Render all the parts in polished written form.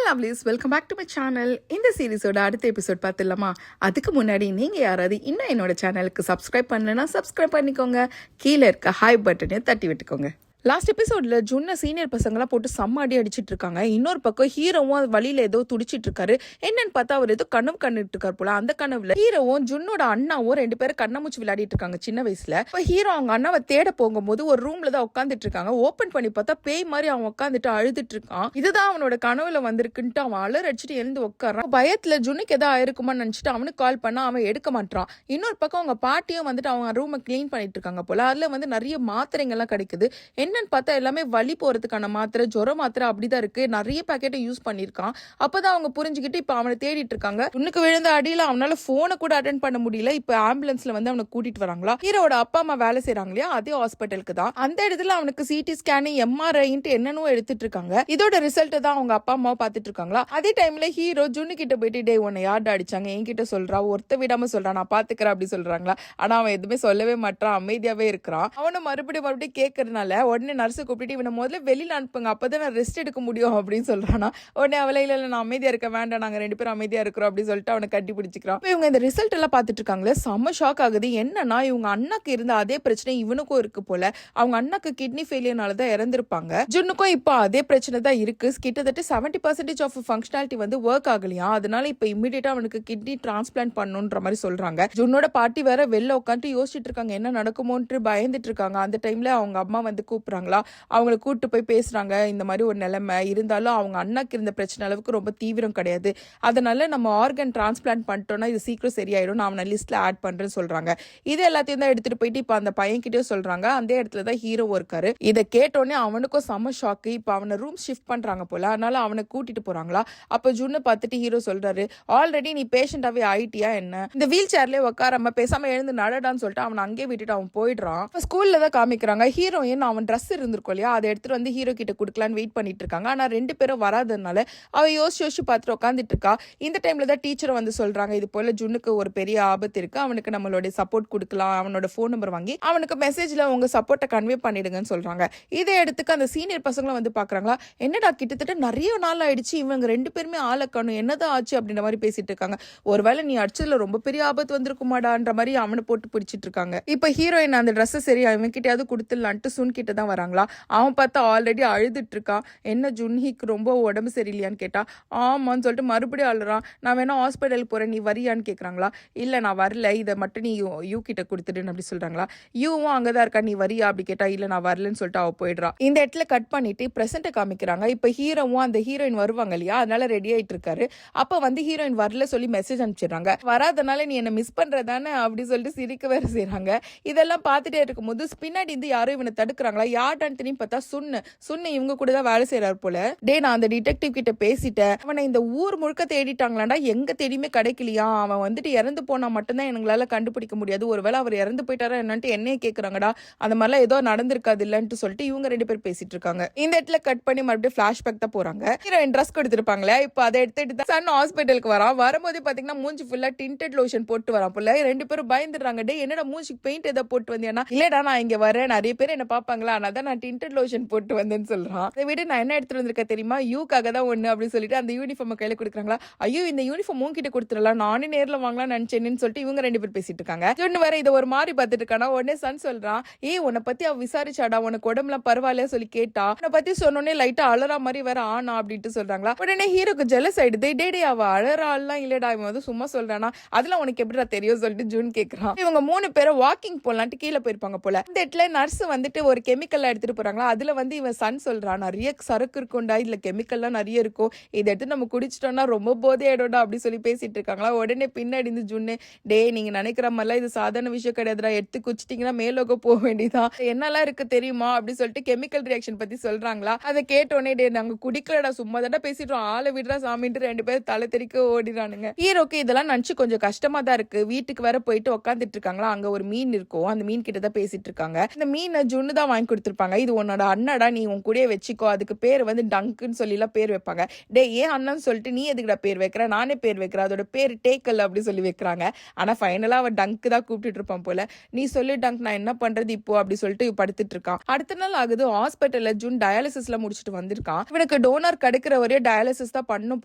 Lovelies, welcome back to my channel. இந்த சீரிஸோட அடுத்த எபிசோட் பார்த்துடலாமா? அதுக்கு முன்னாடி நீங்கள் யாராவது இன்னும் என்னோட சேனலுக்கு சப்ஸ்கிரைப் பண்ணலைன்னா சப்ஸ்கிரைப் பண்ணிக்கோங்க. கீழே இருக்க ஹாய் பட்டனையும் தட்டி விட்டுக்கோங்க. லாஸ்ட் எபிசோட்ல ஜுன்னை சீனியர் பசங்களாம் போட்டு செம்ம அடி அடிச்சிட்டு இருக்காங்க. இன்னொரு பக்கம் ஹீரோவும் வழியில ஏதோ துடிச்சிட்டு இருக்காரு. என்னன்னு பார்த்தா அவர் ஏதோ கனவு கண்டுட்டு இருக்காரு போல. அந்த கனவுல ஹீரோவும் ஜுன்னோட அண்ணாவும் ரெண்டு பேரும் கண்ணாமூச்சி விளையாடிட்டு இருக்காங்க சின்ன வயசுல. இப்போ ஹீரோ அவங்க அண்ணாவை தேட போகும்போது ஒரு ரூம்ல தான் உட்காந்துட்டு இருக்காங்க. ஓபன் பண்ணி பார்த்தா பேய் மாதிரி அவன் உட்காந்துட்டு அழுதுட்டு இருக்கான். இதுதான் அவனோட கனவுல வந்திருக்குன்ட்டு அவன் அலர் அடிச்சுட்டு எழுந்து உட்காரான். பயத்துல ஜுன்னுக்கு ஏதாவது ஆயிருக்குமான்னு நினைச்சிட்டு அவனுக்கு கால் பண்ணா அவன் எடுக்க மாட்டான். இன்னொரு பக்கம் அவங்க பாட்டியும் வந்துட்டு அவங்க ரூமை கிளீன் பண்ணிட்டு இருக்காங்க போல. அதுல வந்து நிறைய மாத்திரைங்கள்லாம் கிடைக்குது. என்னன்னு பார்த்தா எல்லாமே வலி போறதுக்கான மாத்திரை, ஜொர மாத்திரை அப்படிதான் இருக்கு. நிறைய பேக்கெட்டை யூஸ் பண்ணிருக்கான். அப்பதான் அவங்க புரிஞ்சுக்கிட்டு இப்ப அவனை தேடிட்டு இருக்காங்க. உனக்கு விழுந்த அடியில அவனால போனை கூட அட்டென்ட் பண்ண முடியல. இப்ப ஆம்புலன்ஸ்ல வந்து அவனை கூட்டிட்டு வராங்களா. ஹீரோட அப்பா அம்மா வேலை செய்யறாங்க இல்லையா, அதே ஹாஸ்பிட்டலுக்கு தான். அந்த இடத்துல அவனுக்கு சிடி ஸ்கேன், எம்ஆர்ஐன்ட்டு என்னன்னு எடுத்துட்டு இருக்காங்க. இதோட ரிசல்ட் தான் அவங்க அப்பா அம்மா பாத்துட்டு இருக்காங்களா. அதே டைம்ல ஹீரோ ஜுன்னு கிட்ட போயிட்டு, டே உன்னை யார்ட அடிச்சாங்க என்கிட்ட சொல்றா, ஒருத்த விடாம சொல்றான், நான் பாத்துக்கிறேன் அப்படி சொல்றாங்களா. ஆனா அவன் எதுவுமே சொல்லவே மாட்டான், அமைதியாவே இருக்கிறான். அவனை மறுபடியும் கேட்கறதுனால உடனே நர்ஸ் கூப்பிட்டு இவனை முதல்ல வெளியில அனுப்புங்க, அப்பதான் நான் ரெஸ்ட் எடுக்க முடியும் அப்படின்னு சொல்றானா. உடனே அவளை இல்ல நான் அமைதியா இருக்க வேண்டாம், நாங்க ரெண்டு பேரும் அமைதியா இருக்கிறோம் அப்படின்னு சொல்லிட்டு அவனை கட்டி பிடிச்சிக்கிறான். இவங்க இந்த ரிசல்ட் எல்லாம் பாத்துட்டு இருக்காங்களே, செம்ம ஷாக் ஆகுது. என்னன்னா இவங்க அண்ணாக்கு இருந்த அதே பிரச்சனை இவனுக்கும் இருக்கு போல. அவங்க அண்ணாக்கு கிட்னி ஃபெயிலியர்னாலதான் இறந்திருப்பாங்க. ஜுன்னுக்கும் இப்போ அதே பிரச்சனை தான் இருக்கு. கிட்டத்தட்ட 70% ஆஃப் ஃபங்க்ஷனாலிட்டி வந்து ஒர்க் ஆகலையா. அதனால இப்ப இமிடியேட்டா அவனுக்கு கிட்னி டிரான்ஸ்பிளான்ட் பண்ணணும்ன்ற மாதிரி சொல்றாங்க. ஜுன்னோட பாட்டி வேற வெளில உட்காந்து யோசிச்சுட்டு இருக்காங்க, என்ன நடக்குமோன்ட்டு பயந்துட்டு இருக்காங்க. அந்த டைம்ல அவங்க அம்மா வந்து கூப்பிடுறாங்களா. அவங்களை கூட்டு போய் பேசுறாங்க. இந்த மாதிரி ஒரு நிலைமை இருந்தாலும் அவங்க அண்ணாக்கு இருந்த பிரச்சனை அளவுக்கு ரொம்ப தீவிரம் கிடையாது. அதனால நம்ம ஆர்கன் டிரான்ஸ்பிளான்ட் பண்ணிட்டோம்னா இது சீக்கிரம் சரியாயிடும், நான் அவனை லிஸ்ட்ல ஆட் பண்றேன்னு சொல்றாங்க. இது எல்லாத்தையும் தான் எடுத்துட்டு போயிட்டு இப்ப அந்த பையன் கிட்டே சொல்றாங்க. அந்த இடத்துல தான் ஹீரோ இருக்காரு. இதை கேட்டோடனே அவனுக்கும் செம ஷாக்கு. இப்ப அவனை ரூம் ஷிஃப்ட் பண்றாங்க போல. அதனால அவனை கூட்டிட்டு போறாங்களா. அப்ப ஜுன்னு பார்த்துட்டு ஹீரோ சொல்றாரு, ஆல்ரெடி நீ பேஷண்டாவே ஆயிட்டியா என்ன, இந்த வீல் சேர்லயே உட்காராம பேசாம எழுந்து நடடான்னு சொல்லிட்டு அவனை அங்கே விட்டுட்டு அவன் போயிடுறான். ஸ்கூல்ல தான் காமிக்கிறாங்க ஹீரோயின் அவன் ட்ரெஸ் இருந்திருக்கும் இல்லையா, அதை எடுத்துட்டு வந்து ஹீரோ கிட்ட கொடுக்கலான்னு வெயிட் பண்ணிட்டு இருக்காங்க. ஆனா ரெண்டு பேரும் வராதனால அவ யோசிச்சு பார்த்துட்டு உட்காந்துட்டு இருக்கா. இந்த டைம்ல தான் டீச்சர் வந்து சொல்றாங்க, இது போல ஜுன்னுக்கு ஒரு பெரிய ஆபத்து இருக்கு, அவனுக்கு நம்மளோட சப்போர்ட் கொடுக்கலாம், அவனோட போன் நம்பர் வாங்கி அவனுக்கு மெசேஜ்ல உங்க சப்போர்ட்டை கன்வே பண்ணிடுங்கன்னு சொல்றாங்க. இதை எடுத்துக்க அந்த சீனியர் பசங்களும் வந்து பாக்குறாங்களா. என்னடா கிட்டத்தட்ட நிறைய நாள் ஆயிடுச்சு, இவங்க ரெண்டு பேருமே ஆளக்கணும், என்னதான் ஆச்சு அப்படின்ற மாதிரி பேசிட்டு இருக்காங்க. ஒருவேளை நீ அடிச்சதுல ரொம்ப பெரிய ஆபத்து வந்திருக்குமாடான்ற மாதிரி அவனை போட்டு பிடிச்சிட்டு இருக்காங்க. இப்ப ஹீரோயின் அந்த ட்ரெஸ் சரி அவன் கிட்டயாவது கொடுத்துடலான்ட்டு சுன் கிட்ட தான் வராங்களா. அவன் பார்த்தா ஆல்ரெடி அழுதுட்டு இருக்கான். என்ன ஜுன்ஹிக்கு ரொம்ப உடம்பு சரியில்லையான்னு கேட்டா ஆமான்னு சொல்லிட்டு மறுபடியும் அழுறான். நான் வேணா ஹாஸ்பிட்டல் போறேன், நீ வரியான்னு கேட்கறாங்களா. இல்ல நான் வரல, இதை மட்டும் நீ யூ கிட்ட கொடுத்துடுன்னு அப்படி சொல்றாங்களா. யூவும் அங்கதான் இருக்கா, நீ வரியா அப்படி கேட்டா இல்ல நான் வரலன்னு சொல்லிட்டு அவ போயிடுறான். இந்த இடத்துல கட் பண்ணிட்டு பிரசன்ட காமிக்கிறாங்க. இப்ப ஹீரோவும் அந்த ஹீரோயின் வருவாங்க இல்லையா, அதனால ரெடி ஆயிட்டு இருக்காரு. அப்ப வந்து ஹீரோயின் வரல சொல்லி மெசேஜ் அனுப்பிச்சிடுறாங்க. வராதனால நீ என்ன மிஸ் பண்றதானே அப்படி சொல்லிட்டு சிரிக்க வேற செய்யறாங்க. இதெல்லாம் பார்த்துட்டே இருக்கும்போது பின்னாடி இருந்து யாரும் இவனை தடுக்கிறாங்களா. யார்டான்னு தெரியும் பார்த்தா சுன்னு இவங்க கூட தான் வேலை செய்யறாரு போல. டே நான் அந்த டிடெக்டிவ் கிட்ட பேசிட்டேன், அவனை இந்த ஊர் முழுக்க தேடிட்டாங்களாண்டா, எங்க தேடியுமே கிடைக்கலையா, அவன் வந்துட்டு இறந்து போனா மட்டும்தான் எங்களால கண்டுபிடிக்க முடியாது, ஒருவேளை அவர் இறந்து போயிட்டாரா என்னன்ட்டு என்னையே கேக்குறாங்கடா, அந்த மாதிரிலாம் ஏதோ நடந்திருக்காது இல்லன்ட்டு சொல்லிட்டு இவங்க ரெண்டு பேர் பேசிட்டு இருக்காங்க. இந்த இடத்துல கட் பண்ணி மறுபடியும் பிளாஷ்பேக் தான் போறாங்க. ஹீரோயின் ட்ரெஸ் கொடுத்திருப்பாங்களே, இப்ப அதை எடுத்துட்டு சன் ஹாஸ்பிட்டலுக்கு வரான். வரும்போது பாத்தீங்கன்னா மூஞ்சி ஃபுல்லா டிண்டட் லோஷன் போட்டு வரான் போல. ரெண்டு பேரும் பயந்துடுறாங்க, டே என்னடா மூஞ்சிக்கு பெயிண்ட் ஏதோ போட்டு வந்தியானா. இல்லடா நான் இங்க வரேன், நிறைய பேர் என்ன பாப்பாங்களா, அதான் நான் டிண்டட் லோஷன் போட்டு வந்தேன்னு சொல்றான். அதை விட நான் என்ன எடுத்துட்டு வந்திருக்க தெரியுமா, யூக்காக தான் ஒண்ணு அப்படின்னு சொல்லிட்டு அந்த யூனிஃபார்ம் கையில கொடுக்குறாங்களா. ஐயோ இந்த யூனிஃபார்ம் உன்கிட்ட கொடுத்துடலாம், நானே நேர்ல வாங்கலாம் நினைச்சேன்னு சொல்லிட்டு இவங்க ரெண்டு பேர் பேசிட்டு இருக்காங்க. ஜொன்னு வேற இதை ஒரு மாதிரி பார்த்துட்டு இருக்கானா. உடனே சன் சொல்றான், உன்னை பத்தி அவ விசாரிச்சாடா, உனக்கு உடம்புலாம் பரவாயில்ல சொல்லி கேட்டா, உன்னை பத்தி சொன்னோன்னே லைட்டா அழறா மாதிரி வேற ஆனா அப்படின்ட்டு சொல்றாங்களா. உடனே ஹீரோக்கு ஜெலஸ் ஆயிடுது. டே அவ அழறாள்லாம் இல்லடா, இவன் வந்து சும்மா சொல்றானா, அதெல்லாம் உனக்கு எப்படிடா தெரியும் சொல்லிட்டு ஜூன் கேட்கறான். இவங்க மூணு பேரும் வாக்கிங் போலான்ட்டு கீழே போயிருப்பாங்க போல. இந்த இடத்துல நர்ஸ் வந்துட்டு ஒரு கெமிக்கல் எடுத்துட்டு போறாங்களா. அதுல வந்து இவன் சன் சொல்றான், நிறைய சரக்கு இருக்கும்டா, இதுல கெமிக்கல்லாம் நிறைய இருக்கும், இதை எடுத்து நம்ம குடிச்சிட்டோம்னா ரொம்ப போதே ஆயிடும்டா அப்படி சொல்லி பேசிட்டு இருக்காங்களா. உடனே பின்னாடி இருந்து ஜுன்னு, டே நீங்க நினைக்கிற மாதிரிலாம் இது சாதாரண விஷயம் கிடையாதுடா, எடுத்து குச்சிட்டீங்கன்னா மேலோக போக வேண்டியதான், என்னெல்லாம் இருக்கு தெரியுமா அப்படி சொல்லிட்டு கெமிக்கல் ரியாக்ஷன் பத்தி சொல்றாங்களா. அதை கேட்டோடனே டே நாங்க குடிக்கலடா, சும்மா தாண்டா பேசிட்டோம், ஆளை விடுறா சாமின்ட்டு ரெண்டு பேரும் தலை தெறிக்க ஓடிறானுங்க. ஹீரோக்கு இதெல்லாம் நினைச்சு கொஞ்சம் கஷ்டமா தான் இருக்கு. வீட்டுக்கு வேற போயிட்டு உட்காந்துட்டு இருக்காங்களா. அங்க ஒரு மீன் இருக்கும், அந்த மீன் கிட்ட தான் பேசிட்டு இருக்காங்க. இந்த மீனை ஜுன்னு தான் வாங்கி கொடுத்துருப்பாங்க. இது உன்னோட அண்ணடா, நீ உன் கூடயே வச்சுக்கோ, அதுக்கு பேர் வந்து டங்க்குன்னு சொல்லிலாம் பேர் வைப்பாங்க. டே ஏன் அண்ணன் சொல்லிட்டு நீ எதுக்குடா பேர் வைக்கிற, நானே பேர் வைக்கிறேன், அதோட பேர் டேக்கல் அப்படி சொல்லி வைக்கிறாங்க. ஆனா ஃபைனலா அவன் டங்க் தான் கூப்பிட்டுட்டு இருப்பான் போல. நீ சொல்லு டங்க், நான் என்ன பண்றது இப்போ அப்படி சொல்லிட்டு படுத்துட்டு இருக்கான். அடுத்த நாள் ஆகுது, ஹாஸ்பிட்டல்ல ஜூன் டயாலிசிஸ்ல முடிச்சுட்டு வந்திருக்கான். இவனுக்கு டோனர் கிடைக்கிற வரையே டயாலிசிஸ் தான் பண்ணும்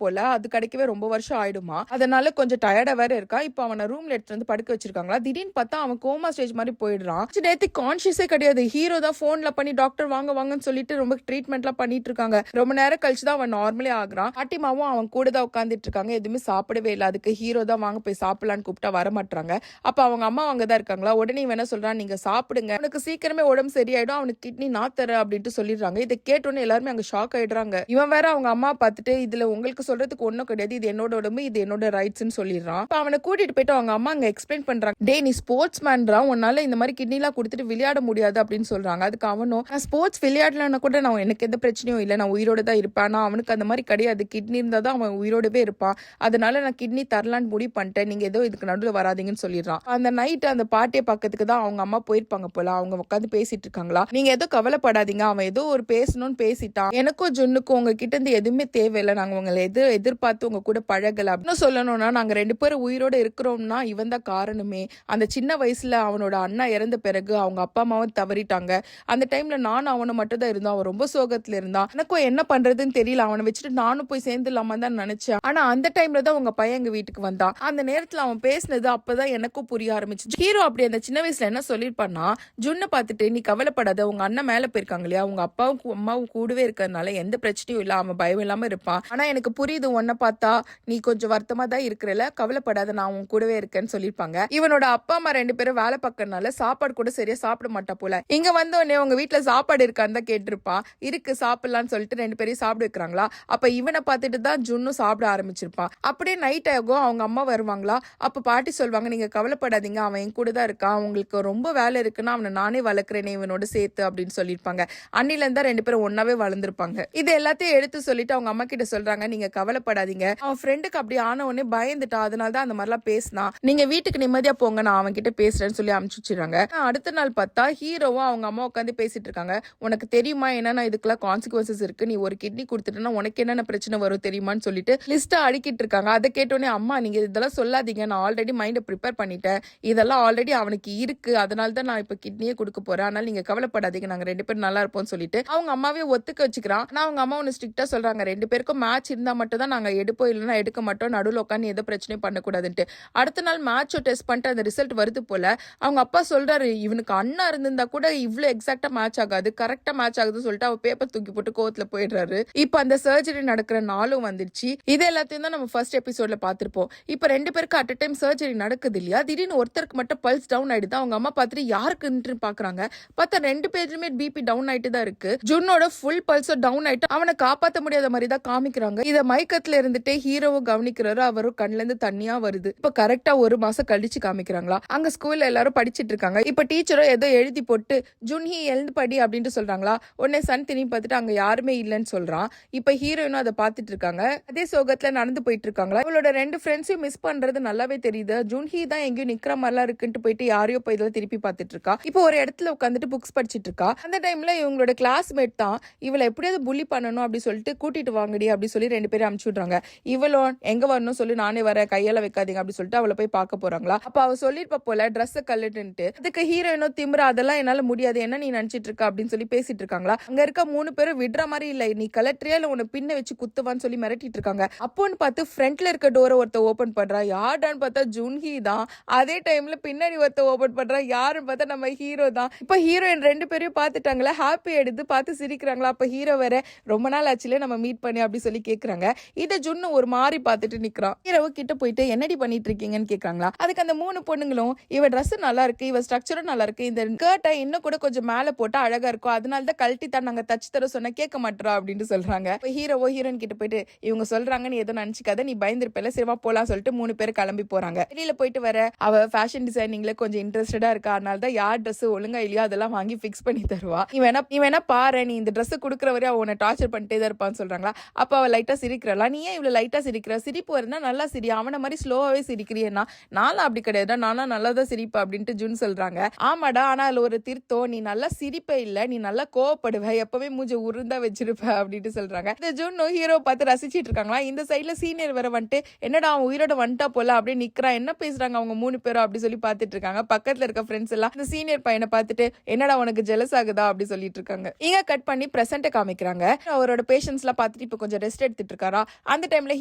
போல. அது கிடைக்கவே ரொம்ப வருஷம் ஆயிடுமா. அதனால கொஞ்சம் டயர்டா வேற இருக்கா. இப்போ அவனை ரூம்ல எடுத்து வந்து படுக்க வச்சிருக்காங்களா. திடீர்னு பார்த்தா அவன் கோமா ஸ்டேஜ் மாதிரி போயிடுறான். நேத்து கான்சியஸே கிடையாது. ஹீரோ தான் போன்ல பண்ணி டாக்டர் வாங்க வாங்கன்னு சொல்லிட்டு ரொம்ப ட்ரீட்மெண்ட்லாம் பண்ணிட்டு இருக்காங்க. ரொம்ப நேரம் கழிச்சு தான் அவன் நார்மலே ஆகுறான். பாட்டிமாவும் அவன் கூட தான் உட்காந்துட்டு இருக்காங்க. எதுவுமே சாப்பிடவே இல்லை. அதுக்கு ஹீரோ தான் வாங்க போய் சாப்பிடலான்னு கூப்பிட்டா வர மாட்டாங்க. அப்ப அவங்க அம்மா அங்க தான் இருக்காங்களா. உடனே வேணா சொல்றான், நீங்க சாப்பிடுங்க, அவனுக்கு சீக்கிரமே உடம்பு சரியாயிடும், அவனுக்கு கிட்னி நான் தரேன் அப்படின்ட்டு சொல்லிடுறாங்க. இதை கேட்டோன்னே எல்லாருமே அங்க ஷாக் ஆயிடுறாங்க. இவன் வேற அவங்க அம்மா பார்த்துட்டு, இதுல உங்களுக்கு சொல்றதுக்கு ஒன்னும் கிடையாது, இது என்னோட உடம்பு, இது என்னோட ரைட்ஸ்ன்னு சொல்லிடுறான். அப்ப அவனை கூட்டிட்டு போயிட்டு அவங்க அம்மா அங்க எக்ஸ்பிளைன் பண்றாங்க. டே நீ ஸ்போர்ட்ஸ் மேன்ரா, உன்னால இந்த மாதிரி கிட்னிலாம் கொடுத்துட்டு விளையாட முடியாது அப்படின்னு சொல்றாங்க. அதுக்கு அவனும், நான் ஸ்போர்ட்ஸ் விளையாடலன்னா கூட நான் எனக்கு எந்த பிரச்சனையும் இல்லை, நான் உயிரோட தான் இருப்பேன். ஆனா அவனுக்கு அந்த மாதிரி கிடையாது, கிட்னி இருந்தா தான் அவன் உயிரோடவே இருப்பான், அதனால நான் கிட்னி தரலான்னு முடிவு பண்ணிட்டேன், நீங்க ஏதோ இதுக்கு நடுவில் வராதிங்கன்னு சொல்லிடுறான். அந்த நைட் அந்த பாட்டியை பக்கத்துக்கு தான் அவங்க அம்மா போயிருப்பாங்க போல. அவங்க உட்காந்து பேசிட்டு இருக்காங்களா. நீங்க ஏதோ கவலைப்படாதீங்க, அவன் ஏதோ ஒரு பேசணும்னு பேசிட்டான், எனக்கும் ஜுன்னுக்கும் உங்ககிட்ட இருந்து எதுவுமே தேவையில்லை, நாங்க உங்களை எதிர்பார்த்து உங்க கூட பழகல அப்படின்னு சொல்லணும்னா, நாங்க 2 பேரும் உயிரோட இருக்கிறோம்னா இவன் தான் காரணமே. அந்த சின்ன வயசுல அவனோட அண்ணா இறந்த பிறகு அவங்க அப்பா அம்மாவும் தவறிட்டாங்க. அந்த டைம்ல நானும் அவனை மட்டும் தான் இருந்தோம். அவன் ரொம்ப சோகத்துல இருந்தான். எனக்கும் என்ன பண்றதுன்னு தெரியல. அவனை வச்சுட்டு நானும் போய் சேர்ந்துலாமா தான் நினைச்சேன். ஆனா அந்த டைம்ல தான் உங்க பையன் எங்க வீட்டுக்கு வந்தான். அந்த நேரத்துல அவன் பேசினது அப்பதான் எனக்கும் புரிய ஆரம்பிச்சு. ஹீரோ அப்படி அந்த சின்ன வயசுல என்ன சொல்லிருப்பான்னா, ஜுன்னை பார்த்துட்டு நீ கவலைப்படாத, உங்க அண்ணன் மேல போயிருக்காங்க இல்லையா, உங்க அப்பாவும் அம்மாவும் கூடவே இருக்கிறதுனால எந்த பிரச்சனையும் இல்ல, அவன் பயம் இல்லாம இருப்பான். ஆனா எனக்கு புரியுது, உன்னை பார்த்தா நீ கொஞ்சம் வருத்தமா தான் இருக்கிறல, கவலைப்படாத, நான் உன் கூடவே இருக்கேன்னு சொல்லிருப்பாங்க. இவனோட அப்பா அம்மா 2 பேரும் வேலை பார்க்கறதுனால சாப்பாடு கூட சரியா சாப்பிட மாட்டா போல. இங்க வந்த உடனே உங்க வீட்டுல சாப்பாடு இருக்கான்னு தான் கேட்டிருப்பான். இருக்கு சாப்பிடலான்னு சொல்லிட்டு 2 பேரையும் சாப்பிட வைக்கிறாங்களா. அப்ப இவனை பார்த்துட்டு தான் ஜுன்னும் சாப்பிட ஆரம்பிச்சிருப்பான். அப்படியே நைட் ஆகும், அவங்க அம்மா வருவாங்களா. அப்ப பாட்டி சொல்வாங்க, நீங்க கவலைப்படாதீங்க, அவன் என் கூட தான் இருக்கான், உங்களுக்கு ரொம்ப வேலை இருக்குன்னா அவனை நானே வளர்க்குறேனே இவனோட சேர்த்து அப்படின்னு சொல்லியிருப்பாங்க. அன்னில இருந்தா 2 பேரும் ஒன்னாவே வளர்ந்துருப்பாங்க. இது எல்லாத்தையும் எடுத்து சொல்லிட்டு அவங்க அம்மா கிட்ட சொல்றாங்க, நீங்க கவலைப்படாதீங்க, அவன் ஃப்ரெண்டுக்கு அப்படி ஆன உடனே பயந்துட்டா, அதனால தான் அந்த மாதிரிலாம் பேசினா, நீங்க வீட்டுக்கு நிம்மதியா போங்க, நான் அவன் கிட்ட பேசுறேன்னு சொல்லி அனுப்பிச்சுறாங்க. அடுத்த நாள் பார்த்தா ஹீரோவும் அவங்க அம்மா உட்காந்து பேசிட்டு இருக்காங்க. உனக்கு தெரியுமா என்னன்னா இதுக்கெல்லாம் கான்சிக்வன்சஸ் இருக்கு, நீ ஒரு கிட்னி கொடுத்துட்டா உனக்கு என்னென்ன பிரச்சனை வரும் தெரியுமான்னு சொல்லிட்டு லிஸ்ட்டை அடிக்கிட்டு இருக்காங்க. அதை கேட்டோடனே, அம்மா நீங்க இதெல்லாம் சொல்லாதீங்க, நான் ஆல்ரெடி மைண்டை ப்ரிப்பேர் பண்ணிட்டேன், இதெல்லாம் ஆல்ரெடி அவனுக்கு இருக்கு, அதனால தான் நான் இப்ப கிட்னியே கொடுக்க போறேன், அதனால நீங்க கவலைப்படாதீங்க, நாங்க 2 பேரும் நல்லா இருப்போம்னு சொல்லிட்டு அவங்க அம்மாவே ஒத்துக்க வச்சுக்கிறான். ஆனா அவங்க அம்மா ஒன்னு ஸ்ட்ரிக்டா சொல்றாங்க, 2 பேருக்கும் மேட்ச் இருந்தா மட்டும் தான் நாங்க எடுப்போம், இல்லைன்னா எடுக்க மாட்டோம், நடுவில் உட்காந்து எந்த பிரச்சனையும் பண்ணக்கூடாதுன்ட்டு. அடுத்த நாள் மேட்சோ டெஸ்ட் பண்ணிட்டு அந்த ரிசல்ட் வருது போல. அவங்க அப்பா சொல்றாரு, இவனுக்கு அண்ணா இருந்திருந்தா கூட இவ்வளவு எக்ஸாக்டா மேட்ச் ஆகாது, கரெக்டா மேட்ச் ஆகுதுன்னு சொல்லிட்டு அவ பேப்பர் தூக்கி போட்டு கோவத்துல போயிடுறாரு. இப்ப அந்த சர்ஜரி நடக்கிற நாளும் வந்துருச்சு. இது எல்லாத்தையும் தான் நம்ம ஃபர்ஸ்ட் எபிசோட்ல பாத்திருப்போம். இப்ப 2 பேருக்கு அட் டைம் சர்ஜரி நடக்குது இல்லையா. திடீர்னு ஒருத்தருக்கு மட்டும் பல்ஸ் டவுன் ஆயிடுது. அவங்க அம்மா பார்த்துட்டு யாருக்குன்னு பாக்குறாங்க. பார்த்தா 2 பேருமே பிபி டவுன் ஆயிட்டு தான் இருக்கு. ஜுன்னோட ஃபுல் பல்ஸும் டவுன் ஆயிட்டு அவனை காப்பாற்ற முடியாத மாதிரி தான் காமிக்கிறாங்க. இத மயக்கத்துல இருந்துட்டே ஹீரோவும் கவனிக்கிறாரு. அவரும் கண்ணுல இருந்து தண்ணியா வருது. இப்ப கரெக்டா 1 மாசம் கழிச்சு காமிக்கிறாங்களா. அங்க ஸ்கூல்ல எல்லாரும் படிச்சிட்டு இருக்காங்க. இப்ப டீச்சரும் ஏதோ எழுதி போட்டு ஜுன்ஹி எழுந்து படி அப்படின்ட்டு சொல்றாங்களா. உடனே சன் திரும்பி பார்த்துட்டு அங்க யாருமே இல்லைன்னு சொல்றான். இப்ப ஹீரோயினும் அதை பார்த்துட்டு இருக்காங்க. அதே சோகத்துல நடந்து போயிட்டு இருக்காங்களா. இவளோட 2 ஃப்ரெண்ட்ஸையும் மிஸ் பண்றது நல்லாவே தெரியுது. ஜுன்ஹி தான் எங்கேயும் நிக்கிற மாதிரிலாம் இருக்குன்ட்டு போயிட்டு யாரையோ போய் இதெல்லாம் திருப்பி பார்த்துட்டு இருக்கா. இப்போ ஒரு இடத்துல உட்காந்துட்டு புக்ஸ் படிச்சிட்டு இருக்கா. அந்த டைம்ல இவங்களோட கிளாஸ்மேட் தான் இவளை எப்படியாவது புள்ளி பண்ணணும் அப்படி சொல்லிட்டு கூட்டிட்டு வாங்கடி அப்படி சொல்லி 2 பேரும் அனுப்பிச்சு விடுறாங்க. இவளும் எங்க வரணும் சொல்லி, நானே வர, கையால வைக்காதீங்க அப்படி சொல்லிட்டு அவளை போய் பார்க்க போறாங்களா. அப்ப அவ சொல்லிருப்ப போல ட்ரெஸ் கல்லுட்டு. அதுக்கு ஹீரோயினும் திமிரா, அதெல்லாம் என்னால முடியாது, என்ன நீ நினைச்சிட்டு இருக்க அப்படின்னு சொல்லி பேசிட்டு இருக்காங்களா. அங்க இருக்க 3 பேரும் விடுற மாதிரி இல்ல, நீ கலெக்டரியா இல்ல உன்னை பின்ன வச்சு குத்துவான்னு சொல்லி மிரட்டிட்டு இருக்காங்க. அப்போன்னு பார்த்து ஃப்ரண்ட்ல இருக்க டோரை ஒருத்த ஓபன் பண்றா. யாருடான்னு பார்த்தா ஜுன்ஹி தான். அதே டைம்ல பின்னாடி ஒருத்த ஓபன் பண்றா. யாருன்னு பார்த்தா நம்ம ஹீரோ தான். இப்ப ஹீரோயின் 2 பேரையும் பார்த்துட்டாங்களா, ஹாப்பி எடுத்து பார்த்து சிரிக்கிறாங்களா. அப்ப ஹீரோ வேற, ரொம்ப நாள் ஆச்சுல நம்ம மீட் பண்ணி அப்படி சொல்லி கேக்குறாங்க. இத ஜுன்னு ஒரு மாதிரி பார்த்துட்டு நிக்கிறான். ஹீரோ கிட்ட போயிட்டு என்னடி பண்ணிட்டு இருக்கீங்கன்னு கேக்குறாங்களா. அதுக்கு அந்த 3 பொண்ணுங்களும், இவ ட்ரெஸ் நல்லா இருக்கு, இவ ஸ்ட்ரக்சரும் நல்லா இருக்கு, இந்த ஸ்கர்ட்டை இன்னும் கூட கொஞ்சம் மேல போட்டா அழகா இருக்கும், அதனால தான் கழட்டி தான் நாங்க தச்சு தர சொன்ன, கேட்க மாட்டா அப்படின்னு சொல்றாங்க. ஹீரோவோ ஹீரோயின் கிட்ட போயிட்டு, இவங்க சொல்றாங்க நீ எதுவும் நினைச்சுக்காத, நீ பயந்துருப்பல, சினிமா போலாம் சொல்லிட்டு 3 பேர் கிளம்பி போறாங்க. வெளியில போயிட்டு வர அவ ஃபேஷன் டிசைனிங்ல கொஞ்சம் இன்ட்ரெஸ்டடா இருக்கா. அதனால தான் யார் ட்ரெஸ் ஒழுங்கா இல்லையோ அதெல்லாம் வாங்கி பிக்ஸ் பண்ணி தருவா. நீ வேணா பாரு, நீ இந்த ட்ரெஸ் குடுக்குற வரையும் அவனை டார்ச்சர் பண்ணிட்டே தான் இருப்பான்னு சொல்றாங்களா. அப்ப அவ லைட்டா சிரிக்கிறா. நீ ஏன் இவ்வளவு லைட்டா சிரிக்கிற, சிரிப்பு வருதுன்னா நல்லா சிரி, அவனை மாதிரி ஸ்லோவாவே சிரிக்கிறியன்னா. நானும் அப்படி கிடையாது, நானும் நல்லா தான் சிரிப்பா அப்படின்ட்டு ஜுன் சொல்றாங்க. ஆமாடா, ஆனா அதுல ஒரு திருத்தம், நீ நல்லா சிரி சிரிப்பே இல்ல, நீ நல்லா கோவப்படுவ, எப்பவுமே மூஞ்ச உருந்தா வச்சிருப்ப அப்படின்ட்டு சொல்றாங்க. இந்த ஜுன்னும் ஹீரோ பார்த்து ரசிச்சிட்டு இருக்காங்களா. இந்த சைடுல சீனியர் வேற வந்துட்டு என்னடா அவன் உயிரோட வந்துட்டா போல அப்படியே நிக்கிறான், என்ன பேசுறாங்க அவங்க 3 பேரும் அப்படி சொல்லி பார்த்துட்டு இருக்காங்க. பக்கத்துல இருக்க ஃப்ரெண்ட்ஸ் எல்லாம் இந்த சீனியர் பையனை பார்த்துட்டு என்னடா உனக்கு ஜெலஸ் ஆகுதா அப்படி சொல்லிட்டு இருக்காங்க. இங்க கட் பண்ணி பிரசன்ட காமிக்கிறாங்க. அவரோட பேஷன்ஸ் எல்லாம் பார்த்துட்டு இப்ப கொஞ்சம் ரெஸ்ட் எடுத்துட்டு இருக்காரா. அந்த டைம்ல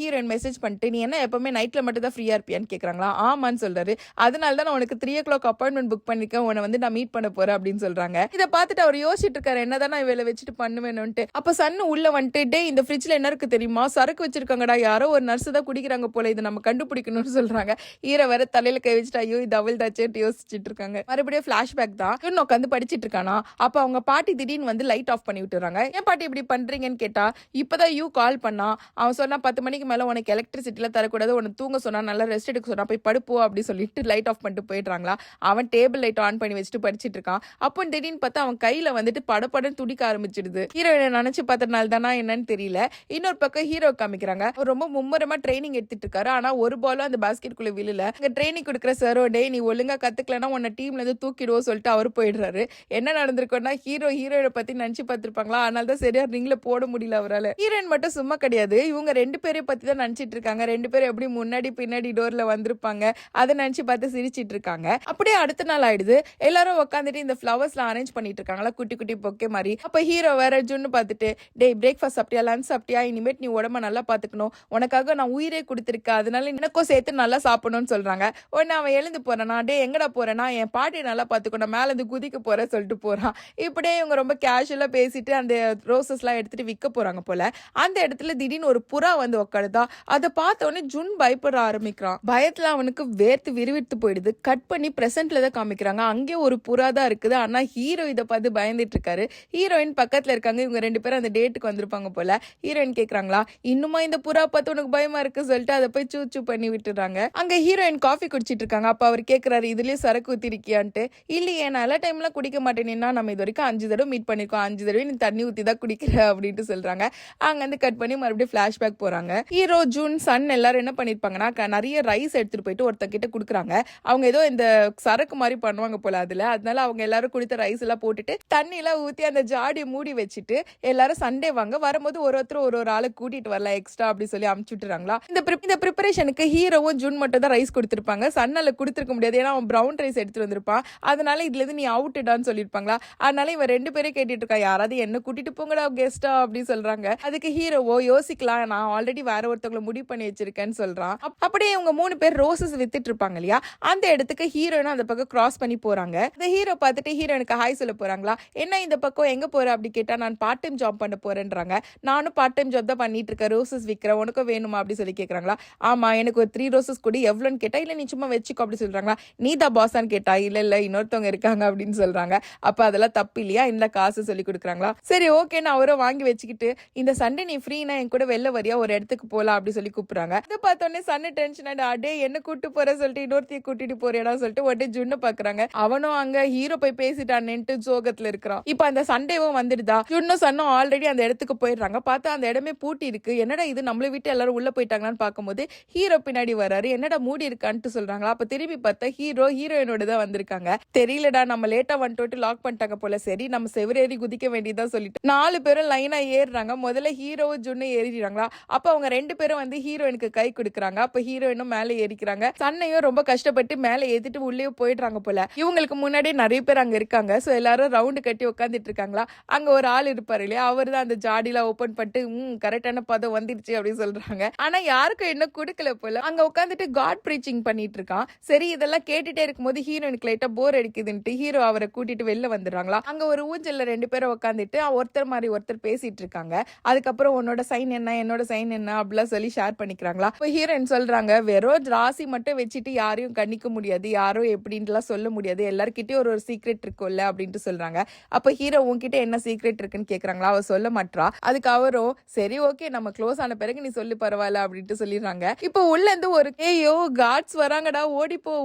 ஹீரோயின் மெசேஜ் பண்ணிட்டு நீ என்ன எப்பவுமே நைட்ல மட்டும் தான் ஃப்ரீயா இருப்பியான்னு கேக்குறாங்களா. ஆமான்னு சொல்றாரு. அதனால தான் உனக்கு 3 o'clock அப்பாயின்மெண்ட் புக் பண்ணிருக்கேன், உன்னை வந்து நான் மீட் பண்ண போறேன் அப்படின்னு சொல்றாங்க. இதை பார்த்துட்டு அவர் யோசிச்சுட்டு இருக்காரு என்னதான் நான் இவளை வச்சுட்டு பண்ணுவேன்னு. அப்ப சன்னு உள்ள வந்துட்டு டே இந்த ஃப்ரிட்ஜ்ல என்ன இருக்கு தெரியுமா, சரக்கு வச்சிருக்காங்கடா, யாரோ ஒரு நர்ஸ் தான் குடிக்கிறாங்க போல, இதை நம்ம கண்டுபிடிக்கணும்னு சொல்றாங்க. ஈர வேற தலையில கை வச்சுட்டு ஐயோ இது அவள் தாச்சேன்னு யோசிச்சுட்டு இருக்காங்க. மறுபடியும் பிளாஷ்பேக் தான். இன்னும் உட்காந்து படிச்சிட்டு இருக்கானா. அப்ப அவங்க பாட்டி திடீர்னு வந்து லைட் ஆஃப் பண்ணி விட்டுறாங்க. ஏன் பாட்டி இப்படி பண்றீங்கன்னு கேட்டா இப்பதான் யூ கால் பண்ணா, அவன் சொன்னா 10 மணிக்கு மேல உனக்கு எலக்ட்ரிசிட்டில தரக்கூடாது, உனக்கு தூங்க சொன்னா, நல்லா ரெஸ்ட் எடுக்க சொன்னா, போய் படுப்போ அப்படி சொல்லிட்டு லைட் ஆஃப் பண்ணிட்டு போயிடுறாங்களா. அவன் டேபிள் லைட் ஆன் பண்ணி வச்சுட்டு படிச்சிட்டு இருக்கான். அப்போ திடீர்னு பார்த்தா அவன் கையில வந்துட்டு படப்படன்னு துடிக்க ஆரம்பிச்சிடுது. ஹீரோயினை நினைச்சு பார்த்தனால தானா என்னன்னு தெரியல. இன்னொரு பக்கம் ஹீரோ காமிக்கிறாங்க. அவர் ரொம்ப மும்முரமா ட்ரைனிங் எடுத்துட்டு இருக்காரு. ஆனா ஒரு பாலும் அந்த பாஸ்கெட் குள்ள விழுல. இங்க ட்ரைனிங் கொடுக்குற சரோ டே நீ ஒழுங்கா கத்துக்கலன்னா உன்னை டீம்ல இருந்து தூக்கிடுவோம் சொல்லிட்டு அவர் போயிடுறாரு. என்ன நடந்திருக்கும்னா ஹீரோயினை பத்தி நினைச்சு பார்த்திருப்பாங்களா, அதனால தான் சரியா ரிங்ல போட முடியல அவரால். ஹீரோயின் மட்டும் சும்மா கிடையாது, இவங்க 2 பேரை பத்தி தான் நினைச்சிட்டு இருக்காங்க. 2 பேரும் எப்படி முன்னாடி பின்னாடி டோர்ல வந்திருப்பாங்க அதை நினைச்சு பார்த்து சிரிச்சிட்டு இருக்காங்க. அப்படியே அடுத்த நாள் ஆயிடுது. எல்லாரும் உட்காந்துட்டு இந்த ஃபிளவர்ஸ்லாம் அரேஞ்ச் பண்ணிட்டு இருக்காங்களா, குட்டி குட்டி பொக்கே மாதிரி. அப்ப ஹீரோ வேற ஜுன்னு பார்த்துட்டு டே பிரேக்ஃபாஸ்ட் சாப்பிட்டியா, லஞ்ச் சாப்பிட்டியா, இனிமேட் நீ உடம்ப நல்லா பாத்துக்கணும், உனக்காக நான் உயிரே கொடுத்துருக்கேன், அதனால எனக்கும் சேர்த்து நல்லா சாப்பிடணும்னு சொல்றாங்க. உடனே அவன் எழுந்து போறானா, டே எங்கடா போறேன்னா என் பாட்டியை நல்லா பாத்துக்கணும், மேல இருந்து குதிக்க போற சொல்லிட்டு போறான். இப்படியே இவங்க ரொம்ப கேஷுவலா பேசிட்டு அந்த ரோசஸ் எல்லாம் எடுத்துட்டு விற்க போறாங்க போல. அந்த இடத்துல திடீர்னு ஒரு புறா வந்து உட்காருதா. அதை பார்த்த உடனே ஜுன் பயப்பட ஆரம்பிக்கிறான். பயத்துல அவனுக்கு வேர்த்து விறுவிறுத்து போயிடுது. கட் பண்ணி பிரசன்ட்ல தான் காமிக்கிறாங்க. அங்கே ஒரு புறா தான் இருக்குது. ஆனா ஹீரோ இதை பார்த்து பயந்துட்டு இருக்காரு. ஹீரோயின் பக்கத்துல இருக்காங்க. இவங்க 2 பேரும் அந்த டேட்டுக்கு வந்திருப்பாங்க போல. ஹீரோயின் கேக்குறாங்களா இன்னுமா இந்த புறா பார்த்து உனக்கு பயமா இருக்கு சொல்லிட்டு அதை போய் சூச்சு பண்ணி விட்டுறாங்க. அங்க ஹீரோயின் காஃபி குடிச்சிட்டு இருக்காங்க. அப்ப அவர் கேக்குறாரு இதுலயே சரக்கு ஊத்திருக்கியான்ட்டு. இல்லையே நல்ல டைம்ல குடிக்க மாட்டேன்னா நம்ம இது வரைக்கும் 5 தடவை மீட் பண்ணிருக்கோம், 5 தடவை நீ தண்ணி ஊத்தி தான் குடிக்கிற அப்படின்ட்டு சொல்றாங்க. அங்க வந்து கட் பண்ணி மறுபடியும் பிளாஷ்பேக் போறாங்க. ஹீரோ ஜூன் சன் எல்லாரும் என்ன பண்ணிருப்பாங்கன்னா நிறைய ரைஸ் எடுத்துட்டு போயிட்டு ஒருத்தர் கிட்ட குடுக்குறாங்க. அவங்க ஏதோ இந்த சரக்கு மாதிரி பண்ணுவாங்க போல அதுல. அதனால அவங்க எல்லாரும் குடித்த ரைஸ் எல்லாம் போட்டுட்டு தண்ணி எல்லாம் ஊத்தி அந்த ஜாடியை மூடி வச்சுட்டு எல்லாரும் சண்டே வாங்க வரும்போது ஒருத்தர் ஒரு ஆளை கூட்டிட்டு வரலாம் எக்ஸ்ட்ரா அப்படி சொல்லி அமுச்சுட்டுறாங்களா. இந்த ப்ரிப்பரேஷனுக்கு ஹீரோவும் ஜூன் மட்டும் தான் ரைஸ் கொடுத்திருப்பாங்க. சன்னால கொடுத்துருக்க முடியாது, ஏன்னா அவன் பிரவுன் ரைஸ் எடுத்துட்டு வந்திருப்பான். அதனால இதுல இருந்து நீ அவுட்டுடான்னு சொல்லிருப்பாங்களா. அதனால இவன் 2 பேரும் கேட்டுட்டு இருக்கா, யாராவது என்ன கூட்டிட்டு போங்கடா கெஸ்டா அப்படி சொல்றாங்க. அதுக்கு ஹீரோவோ யோசிக்கலாம், நான் ஆல்ரெடி வேற ஒருத்தவங்களை முடிவு பண்ணி வச்சிருக்கேன்னு சொல்றான். அப்படியே இவங்க 3 பேர் ரோசஸ் வித்துட்டு இருப்பாங்க இல்லையா, அந்த இடத்துக்கு ஹீரோனும் அந்த பக்கம் கிராஸ் பண்ணி போறாங்க. இந்த ஹீரோ பார்த்துட்டு ஹீரோனுக்கு ஹாய் சொல்ல போறாங்களா. என்ன இந்த பக்கம் எங்க போற அப்படி கேட்டா நான் பார்ட் டைம் ஜாப் பண்ண போறேன்றாங்க. நானும் பார்ட் டைம் ஜாப் தான் பண்ணிட்டு இருக்கேன், ரோசஸ் விற்கிறேன், உனக்கும் வேணுமா அப்படி சொல்லி கேட்கறாங்களா. ஆமா எனக்கு ஒரு 3 ரோசஸ் கூட எவ்வளோன்னு கேட்டா இல்ல நீ சும்மா வச்சுக்கோ அப்படி சொல்றாங்களா. நீ தான் பாஸான்னு கேட்டா இல்ல இன்னொருத்தவங்க இருக்காங்க அப்படின்னு சொல்றாங்க. அப்ப அதெல்லாம் தப்பு இல்லையா, இந்த காசு சொல்லி கொடுக்குறாங்களா. சரி ஓகேன்னு அவரும் வாங்கி வச்சுக்கிட்டு இந்த சண்டே நீ ஃப்ரீனா என் கூட வெளில வரியா ஒரு இடத்துக்கு போலாம் அப்படி சொல்லி கூப்பிடுறாங்க. இதை பார்த்தோன்னே சன்னு டென்ஷன் ஆயிடு, அடே என்ன கூட்டு போற சொல்லிட்டு இன்னொருத்தையும் கூட்டிட்டு போறியடா சொல்லிட்டு உடனே ஜுன்னு பாக்குறாங்க. அவனும் அங்க ஹீரோ போய் பேசிட்டான்னுட்டு சோகத்துல இருக்கிறான். இப்ப அந்த சண்டேவும் வந்துடுதா. ஜுன்னும் சன்னும் ஆல்ரெடி அந்த இடத்துக்கு போயிடுறாங்க. பார்த்தா அந்த இடமே பூட்டி இருக்கு. என்னடா இது நம்மளை விட்டு எல்லாரும் உள்ள போயிட்டாங்களான்னு பார்க்கும்போது ஹீரோ பின்னாடி வராரு. என்னடா மூடி இருக்கான்ட்டு சொல்றாங்களா. அப்ப திரும்பி பார்த்தா ஹீரோயினோட தான் வந்திருக்காங்க. தெரியலடா நம்ம லேட்டா வந்துட்டு லாக் பண்ணிட்டாங்க போல, சரி நம்ம செவரேறி குதிக்க வேண்டியதா சொல்லிட்டு 4 பேரும் லைனா ஏறுறாங்க. முதல்ல ஹீரோவும் ஜுன்னு ஏறிடுறாங்களா. அப்ப அவங்க 2 பேரும் வந்து ஹீரோயினுக்கு கை கொடுக்குறாங்க. அப்ப ஹீரோயினும் மேலே ஏறிக்கிறாங்க. சன்னையும் ரொம்ப கஷ்டப்பட்டு மேலே ஏத்திட்டு உள்ளே போயிடுறாங்க போல. இவங்களுக்கு முன்னாடி நிறைய பேர் அங்க இருக்காங்க. சோ எல்லாரும் ரவுண்டு கட்டி உட்காந்துட்டு இருக்காங்களா. அங்க ஒரு ஆள் இருப்பாரு இல்லையா, அவர் தான் அந்த ஜாடியில ஓபன் பண்ணிட்டு கரெக்டான பதம் வந்துருச்சு அப்படின்னு சொல்றாங்க. ஆனா யாருக்கும் என்ன கொடுக்கல போல. அங்க உட்காந்துட்டு காட் பிரீச்சிங் பண்ணிட்டு இருக்கான். சரி இதெல்லாம் கேட்டுட்டே இருக்கும்போது ஹீரோனுக்கு லைட்டா போர் அடிக்குதுன்ட்டு ஹீரோ அவரை கூட்டிட்டு வெளில வந்துடுறாங்களா. அங்க ஒரு ஊஞ்சல்ல 2 பேரும் உட்காந்துட்டு ஒருத்தர் மாதிரி ஒருத்தர் பேசிட்டு இருக்காங்க. அதுக்கப்புறம் உன்னோட சைன் என்ன என்னோட சைன் என்ன அப்படிலாம் சொல்லி ஷேர் பண்ணிக்கிறாங்களா. இப்போ ஹீரோயின் சொல்றாங்க வெறும் ராசி மட்டும் வச்சுட்டு யாரையும் கணிக்க முடியாது, யாரோ எப்படின்ட்டுலாம் சொல்ல முடியாது, எல்லார்கிட்டயும் ஒரு சீக்ரெட் இருக்கும்ல அப்படின்ட்டு சொல்றாங்க. அப்ப ஹீரோ உன்கிட்ட என்ன சீக்ரெட் இருக்குன்னு கேக்குறாங்களா. அவ சொல்ல மாட்டா. அதுக்கு அவரும் சரி ஓகே நம்ம க்ளோஸ் ஆன பிறகு நீ சொல்லி பரவாயில்ல அப்படின்ட்டு சொல்லிடுறாங்க. இப்போ உள்ள இருந்து ஒரு ஏயோ காட்ஸ் வராங்கடா ஓடிப்போ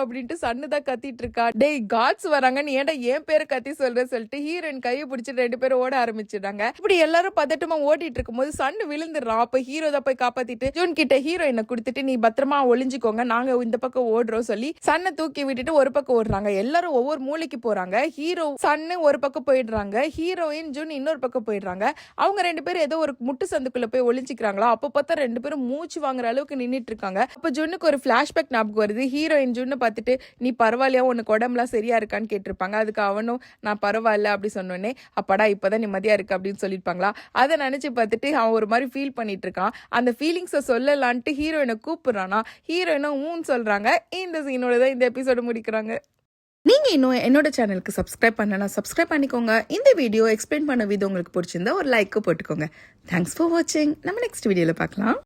அப்படின்ட்டு சன்னுதான் கத்திட்டு இருக்கா. டேய் காட்ஸ் வராங்க நீ ஏன்டா என் பேரை கத்தி சொல்ற சொல்லிட்டு ஹீரோயின் கையை பிடிச்சிட்டு 2 பேரும் ஓட ஆரம்பிச்சிடுறாங்க. இப்படி எல்லாரும் பதட்டமா ஓடிட்டு இருக்கும் போது சன்னு விழுந்துடுறான். அப்ப ஹீரோ தான் போய் காப்பாத்திட்டு ஜூன் கிட்ட ஹீரோயினை கொடுத்துட்டு நீ பத்திரமா ஒளிஞ்சுக்கோங்க நாங்க இந்த பக்கம் ஓடுறோம் சொல்லி சன்னை தூக்கி விட்டுட்டு ஒரு பக்கம் ஓடுறாங்க. எல்லாரும் ஒவ்வொரு மூளைக்கு போறாங்க. ஹீரோ ஹீரோ சன்னு ஒரு பக்கம் போயிடுறாங்க, ஹீரோயின் ஜூன் இன்னொரு பக்கம் போயிடுறாங்க. அவங்க 2 பேரும் ஏதோ ஒரு முட்டு சந்துக்குள்ள போய் ஒளிஞ்சிக்கிறாங்களா. அப்ப பார்த்தா 2 பேரும் மூச்சு வாங்குற அளவுக்கு நின்னுட்டு இருக்காங்க. அப்ப ஜூனுக்கு ஒரு பிளாஷ்பேக் ஞாபகம் வருது. ஹீரோயின் ஜூனை பார்த்துட்டு நீ பரவாயில்லையா, உனக்கு உடம்புலாம் சரியா இருக்கான்னு கேட்டிருப்பாங்க. அதுக்கு அவனும் நான் பரவாயில்ல அப்படி சொன்னோடனே அப்பாடா இப்பதான் நிம்மதியா இருக்கு அப்படின்னு சொல்லியிருப்பாங்களா. அதை நினைச்சு பார்த்துட்டு அவன் ஒரு மாதிரி ஃபீல் பண்ணிட்டு இருக்கான். அந்த ஃபீலிங்ஸை சொல்லலான்ட்டு ஹீரோயினை கூப்பிடுறானா. ஹீரோயினும் ஊன்னு சொல்றாங்க. இந்த சீனோட தான் இந்த எபிசோடு முடிக்கிறாங்க. நீங்க இன்னும் என்னோட சேனலுக்கு சப்ஸ்கிரைப் பண்ணலனா சப்ஸ்கிரைப் பண்ணிக்கோங்க. இந்த வீடியோ எக்ஸ்பிளைன் பண்ண விதம் உங்களுக்கு பிடிச்சிருந்தா ஒரு லைக் போட்டுக்கோங்க. தேங்க்ஸ் ஃபார் வாட்சிங். நம்ம நெக்ஸ்ட் வீடியோல பார்க்கலாம்.